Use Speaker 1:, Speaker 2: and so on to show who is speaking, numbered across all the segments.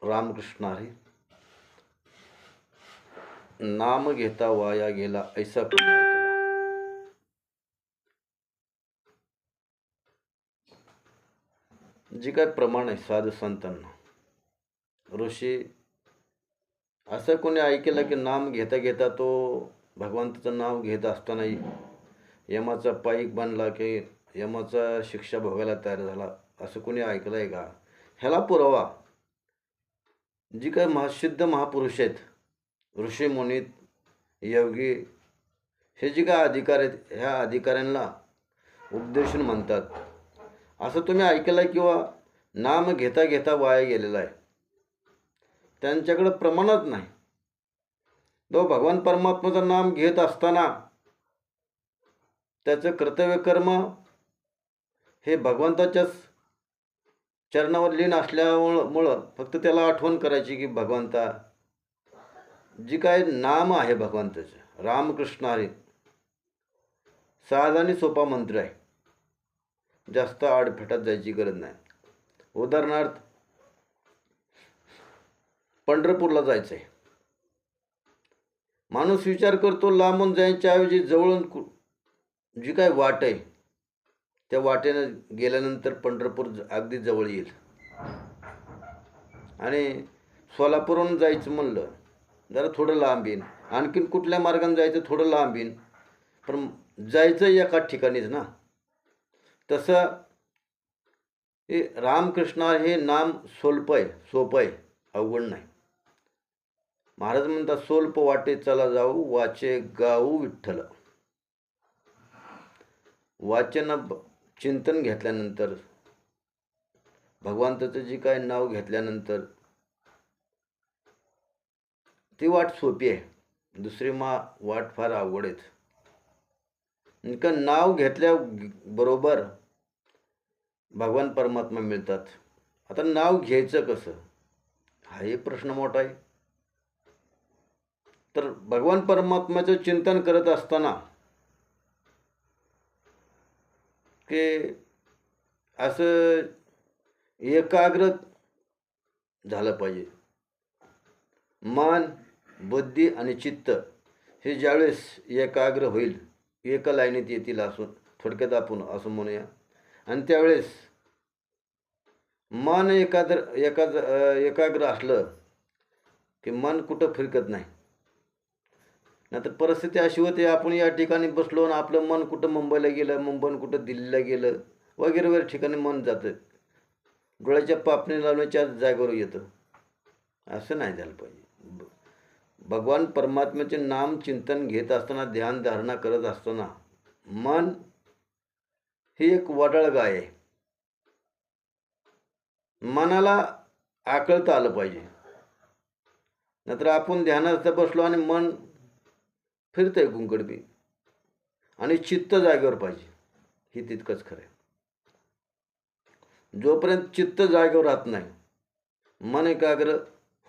Speaker 1: रामकृष्ण हरी. नाम घेता वाया गेला ऐसा कोणी ऐकला. जी काय प्रमाण आहे साधू संतांना, ऋषी, असं कोणी ऐकलं की नाम घेता घेता तो भगवंताचं नाव घेत असतानाही यमाचा पाईक बनला की यमाचा शिक्षा भोगायला तयार झाला, असं कोणी ऐकलं आहे का? ह्याला पुरावा जी काय महासिद्ध महापुरुष आहेत, ऋषी मुनी, योगी, हे जे काय अधिकार आहेत, ह्या अधिकाऱ्यांना उपदेशन म्हणतात. असं तुम्ही ऐकलं किंवा नाम घेता घेता वाया गेलेला आहे, त्यांच्याकडं प्रमाणच नाही. तो भगवान परमात्म्याचं नाम घेत असताना त्याचं कर्तव्य कर्म हे भगवंताच्याच चरणावर लीन असल्यामुळं फक्त त्याला आठवण करायची की भगवंता, जी काय नाम आहे भगवंताचं रामकृष्ण हरी, साधा आणि सोपा मंत्र आहे, जास्त आडफेटात जायची गरज नाही. उदाहरणार्थ, पंढरपूरला जायचं आहे, माणूस विचार करतो लांबून जायच्या ऐवजी जवळून जी काय वाट आहे त्या वाटेनं गेल्यानंतर पंढरपूर अगदी जवळ येईल. आणि सोलापूरहून जायचं म्हणलं जरा थोडं लांब येईन, आणखीन कुठल्या मार्गाने जायचं थोडं लांब येईन, पण जायचं एकाच ठिकाणीच ना. तसं हे रामकृष्ण हे नाम सोपं आहे, अवघड नाही. महाराज म्हणतात, सोल्प वाटे चला जाऊ, वाचे गाऊ विठ्ठल. वाचन चिंतन घेतल्यानंतर, भगवंताचं जे काय नाव घेतल्यानंतर ती वाट सोपी आहे, दुसरी वाट फार अवघड आहेत. का नाव घेतल्याबरोबर भगवान परमात्मा मिळतात. आता नाव घ्यायचं कसं, हाही प्रश्न मोठा आहे. तर भगवान परमात्म्याचं चिंतन करत असताना की असं एकाग्र झालं पाहिजे. मन, बुद्धी आणि चित्त हे ज्यावेळेस एकाग्र होईल, एका लाईनीत येतील, असून थोडक्यात आपण असं म्हणूया, आणि त्यावेळेस मन एकाग्र असलं की मन कुठं फिरकत नाही. नाहीतर परिस्थिती अशी होते, आपण या ठिकाणी बसलो आणि आपलं मन कुठं मुंबईला गेलं, मुंबईहून कुठं दिल्लीला गेलं, वगैरे वगैरे ठिकाणी मन जातं, डोळ्याच्या पापणी लावण्याच्या जागेवर येतं. असं नाही झालं पाहिजे. भगवान परमात्म्याचे नाम चिंतन घेत असताना, ध्यान धारणा करत असताना मन ही एक वडाळ गाय आहे. मनाला आकळता आलं पाहिजे. नंतर आपण ध्यानात बसलो आणि मन फिरतंय गुंगडबी, आणि चित्त जागेवर पाहिजे, हे तितकंच खरं आहे. जोपर्यंत चित्त जागेवर राहत नाही, मन एकाग्र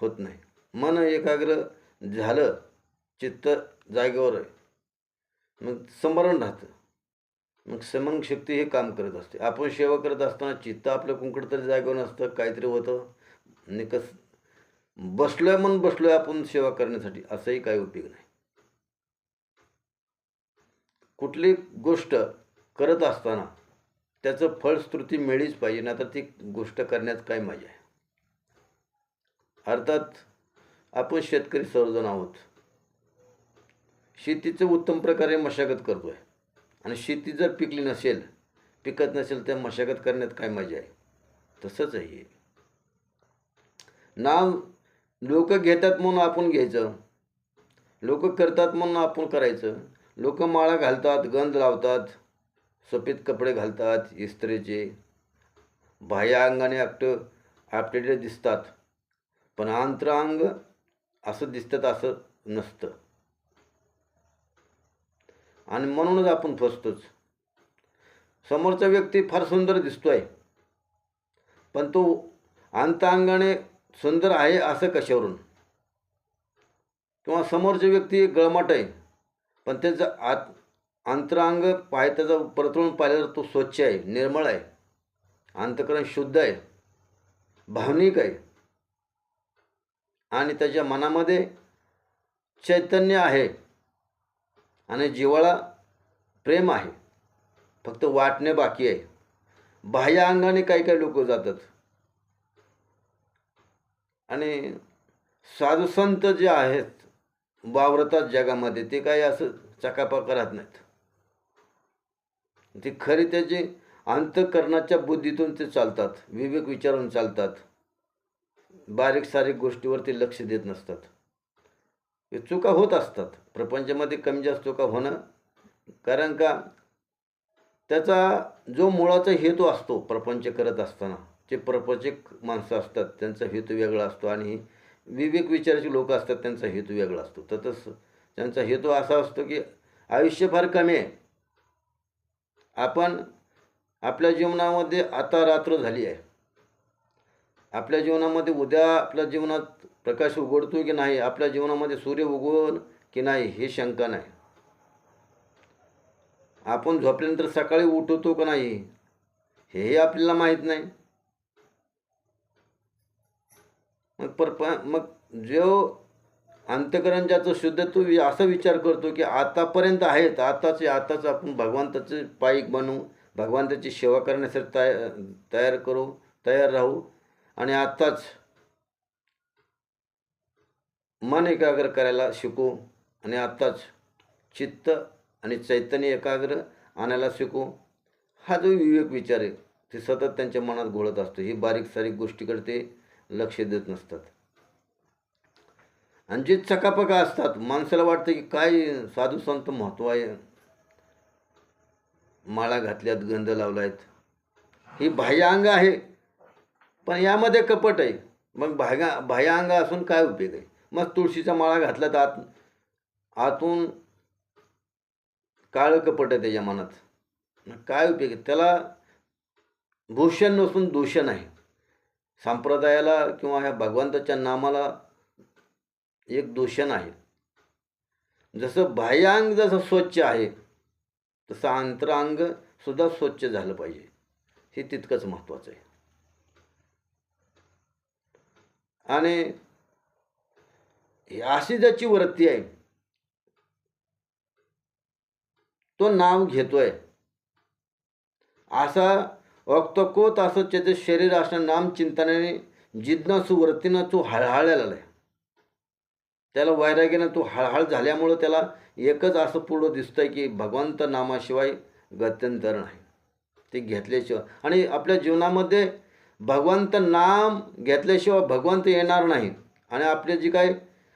Speaker 1: होत नाही. मन एकाग्र झालं, चित्त जागेवर आहे, मग स्मरण राहतं, मग स्मरण शक्ती हे काम करत असते. आपण सेवा करत असताना चित्त आपलं कुंकड तरी जागेवर नसतं, काहीतरी होतं, निकस बसलोय म्हणून बसलोय आपण सेवा करण्यासाठी, असंही काही उपयोग नाही. कुठली गोष्ट करत असताना त्याचं फलश्रुती मिळलीच पाहिजे, नाहीतर ती गोष्ट करण्यात काय मजा आहे. अर्थात आपण शेतकरी सर्वजण आहोत, शेतीचं उत्तम प्रकारे मशागत करतोय, आणि शेती जर पिकत नसेल तर मशागत करण्यात काय मजा आहे. तसंच आहे, नाम लोक घेतात म्हणून आपण घ्यायचं, लोक करतात म्हणून आपण करायचं. लोक माळा घालतात, गंध लावतात, सफेद कपडे घालतात इस्त्रीचे, बाह्य अंगाने आपटेले दिसतात, पण अंतरांग असं दिसतात असं नसतं, आणि म्हणूनच आपण फसतोच. समोरचा व्यक्ती फार सुंदर दिसतोय, पण तो अंतअंगाने सुंदर आहे असं कशावरून? किंवा समोरचा व्यक्ती गळमट आहे, पण त्याचं अंतरांग त्याचा परतून पाहिल्यावर तो स्वच्छ आहे, निर्मळ आहे, अंतःकरण शुद्ध आहे, भावनिक आहे. आणि त्याच्या मनामध्ये चैतन्य आहे आणि जिव्हाळा प्रेम आहे, फक्त वाटणे बाकी आहे. बाह्य अंगाने काही काही लोक जातात आणि साधुसंत जे आहेत वावरतात जगामध्ये, ते काही असं चकापक राहत नाहीत. ते खरी त्याची अंतःकरणाच्या बुद्धीतून ते चालतात, विवेक विचारून चालतात, बारीक सारीक गोष्टीवरती लक्ष देत नसतात. हे चुका होत असतात प्रपंचामध्ये, कमी जास्त चुका होणं, कारण का त्याचा जो मुळाचा हेतू असतो प्रपंच करत असताना, जे प्रपंचिक माणसं असतात त्यांचा हेतू वेगळा असतो आणि विवेक विचाराचे लोक असतात त्यांचा हेतू वेगळा असतो. तसंच त्यांचा हेतू असा असतो की आयुष्य फार कमी आहे, आपण आपल्या जीवनामध्ये आता रात्र झाली आहे, आपल्या जीवनामध्ये उद्या आपल्या जीवनात प्रकाश उघडतो की नाही, आपल्या जीवनामध्ये सूर्य उगवल की नाही हे शंका नाही, आपण झोपल्यानंतर सकाळी उठवतो का नाही हेही आपल्याला माहीत नाही. मग जो अंतःकरण ज्याचं शुद्ध, तो असा विचार करतो की आतापर्यंत आहेत, आताच आपण भगवंताचे पाईक बनू, भगवंताची सेवा करण्यासाठी तयार राहू आणि आत्ताच मन एकाग्र करायला शिकू आणि आत्ताच चित्त आणि चैतन्य एकाग्र आणायला शिकू. हा जो विवेक विचार आहे ते सतत त्यांच्या मनात घोळत असतो. ही बारीक सारीक गोष्टीकडे ते लक्ष देत नसतात. आणि जे चकापका असतात, माणसाला वाटतं की काय साधू संत महत्त्व आहे, माळा घातल्यात, गंध लावलायत, ही बाह्य अंग आहे पण यामध्ये कपट आहे. मग बाह्य अंग असून काय उपयोग आहे? मग तुळशीचा माळा घातला तर आतून काळं कपट आहे त्याच्या मनात, काय उपयोग आहे? त्याला भूषण नसून दूषण आहे. संप्रदायाला किंवा ह्या भगवंताच्या नामाला एक दूषण आहे. जसं बाह्यांग जसं स्वच्छ आहे तसं अंतरांग सुद्धा स्वच्छ झालं पाहिजे, हे तितकंच महत्त्वाचं आहे. आणि अशी ज्याची वृत्ती आहे, तो नाव घेतोय असा वक्तकोत, असं त्याचं शरीर असणं, नाम चिंतनाने जिज्ञासू वृत्तीनं तो हळहळायला आहे, त्याला वैराग्यानं तो हळहळ झाल्यामुळं त्याला एकच असं पुढं दिसतंय की भगवंत नामाशिवाय गत्यंतर नाही, ते घेतल्याशिवाय. आणि आपल्या जीवनामध्ये भगवंत नाम घेतल्याशिवाय भगवंत येणार नाही. आणि आपले जे काय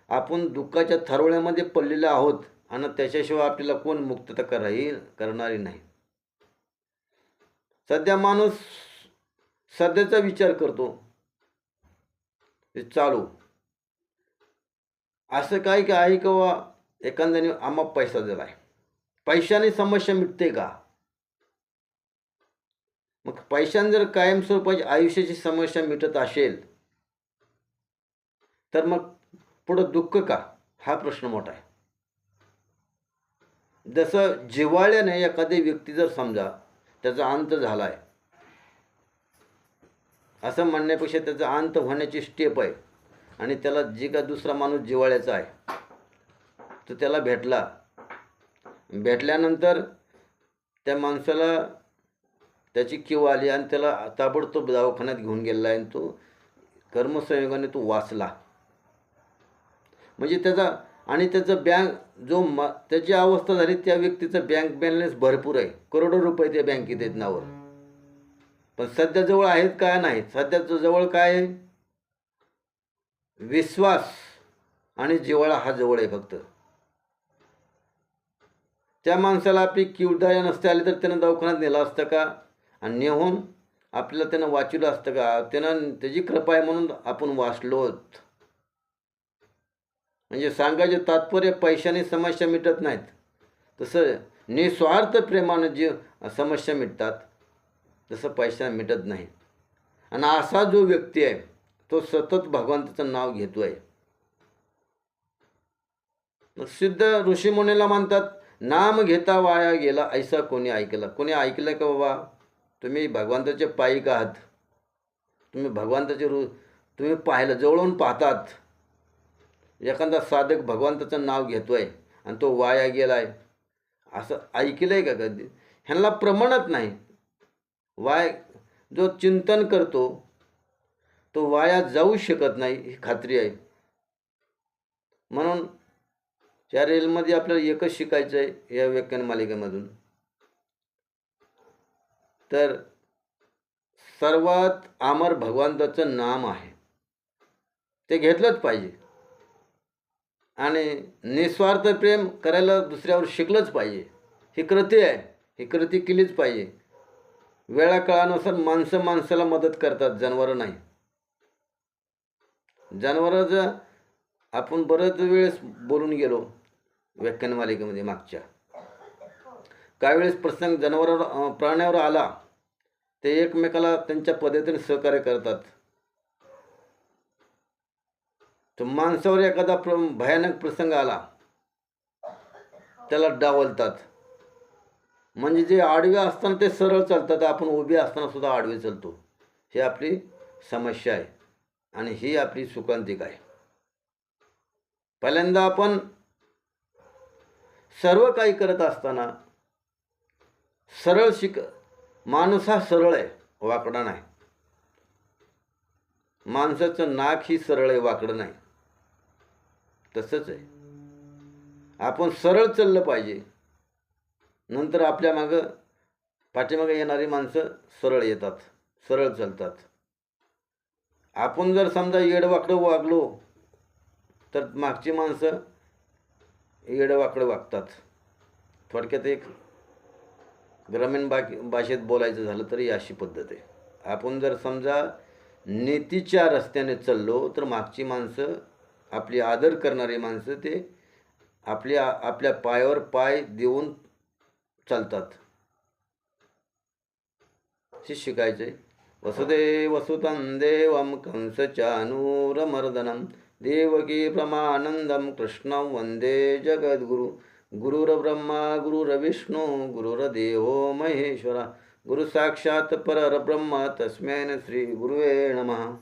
Speaker 1: आपण दुःखाच्या थरवळ्यामध्ये पडलेले आहोत आणि त्याच्याशिवाय आपल्याला कोण मुक्तता करणारी नाही. सध्या माणूस सध्याचा विचार करतो, चालू असं काय की आहे किंवा एखाद्याने आम्हा पैसा दिलाय, पैशाने समस्या मिटते का? मग पैशाने जर कायमस्वरूपाची आयुष्याची समस्या मिटत असेल तर मग पुढं दुःख का, हा प्रश्न मोठा आहे. जसं जिव्हाळ्याने एखादी व्यक्ती जर समजा त्याचा अंत झालाय असं म्हणण्यापेक्षा त्याचा अंत होण्याची स्टेप आहे आणि त्याला जे का दुसरा माणूस जिव्हाळ्याचा आहे तो त्याला भेटल्यानंतर त्या माणसाला त्याची कीव आली आणि त्याला ताबडतोब दवाखान्यात घेऊन गेला आणि तो कर्मसंयोगाने तो वाचला. म्हणजे त्याचं त्याची अवस्था झाली, त्या व्यक्तीचा बँक बॅलन्स भरपूर आहे, करोडो रुपये त्या बँकेत आहेत नावर. पण सध्या जवळ आहेत काय? नाही. सध्याचं जवळ काय आहे? विश्वास आणि जिव्हाळा हा जवळ आहे फक्त. त्या माणसाला आपली किवदाया नसते आली तर त्यानं दवाखान्यात नेलं असतं का? आणि नेहून आपल्याला त्यानं वाचवलं असतं का? त्याची कृपा आहे म्हणून आपण वाचलोत. म्हणजे सांगायचे तात्पर्य पैशाने समस्या मिटत नाहीत, तसं निस्वार्थ प्रेमानं जे समस्या मिटतात तसं पैशाने मिटत नाही. आणि असा जो व्यक्ती आहे तो सतत भगवंताचं नाव घेतोय. सिद्ध ऋषीमुनीला म्हणतात, नाम घेता वाया गेला ऐसा कोणी ऐकला. कोणी ऐकलं का बाबा तुम्ही भगवंताचे पायिक आहात, तुम्ही भगवंताचे तुम्ही पाहिलं, जवळून पाहतात, एखादा साधक भगवंताचं नाव घेतोय आणि तो वाया गेलाय, असं ऐकलंय का कधी? ह्यांना प्रमाणच नाही. जो चिंतन करतो तो वाया जाऊ शकत नाही, ही खात्री आहे. म्हणून या रेलमध्ये आपल्याला एकच शिकायचं आहे या व्याख्यान मालिकेमधून, तर सर्वात अमर भगवंताचं नाम आहे, ते घेतलंच पाहिजे. आणि निस्वार्थ प्रेम करायला दुसऱ्यावर शिकलंच पाहिजे. ही कृती आहे, ही कृती केलीच पाहिजे. वेळाकाळानुसार माणसं माणसाला मदत करतात, जनावरं नाही. जनावरं आपण बरेच वेळेस बोलून गेलो व्याख्यान मालिकेमध्ये मागच्या. काही वेळेस प्रसंग जनावरावर प्राण्यावर आला, ते एकमेकाला त्यांच्या पद्धतीने सहकार्य करतात. तर माणसावर एखादा भयानक प्रसंग आला, त्याला डावलतात. म्हणजे जे आडवे असताना ते सरळ चालतात, आपण उभे असताना सुद्धा आडवे चालतो. ही आपली समस्या आहे आणि ही आपली सुखांतिक आहे. पहिल्यांदा आपण सर्व काही करत असताना सरळ माणूस हा सरळ आहे, वाकडा नाही. माणसाचं नाक ही सरळ आहे, वाकडं नाही. तसंच आहे, आपण सरळ चाललं पाहिजे. नंतर आपल्या पाठीमागे येणारी माणसं सरळ येतात, सरळ चालतात. आपण जर समजा येडवाकडं वागलो तर मागची माणसं येडवाकडं वागतात. थोडक्यात एक ग्रामीण भाषेत बोलायचं झालं तरी अशी पद्धत आहे. आपण जर समजा नीतीच्या रस्त्याने चाललो तर मागची माणसं, आपली आदर करणारी माणसं, ते आपल्या पायावर पाय देऊन चालतात. हे शिकायचं आहे. वसुदेवसुतं देवं कंसचानूरमर्दनं देवकी प्रमानंदं कृष्णं वंदे जगद्गुरु. गुरुर्ब्रह्मा गुरुर्विष्णू गुरुर्देवो महेश्वरा, गुरु साक्षात् परब्रह्म तस्मै श्री गुरुवे नमः.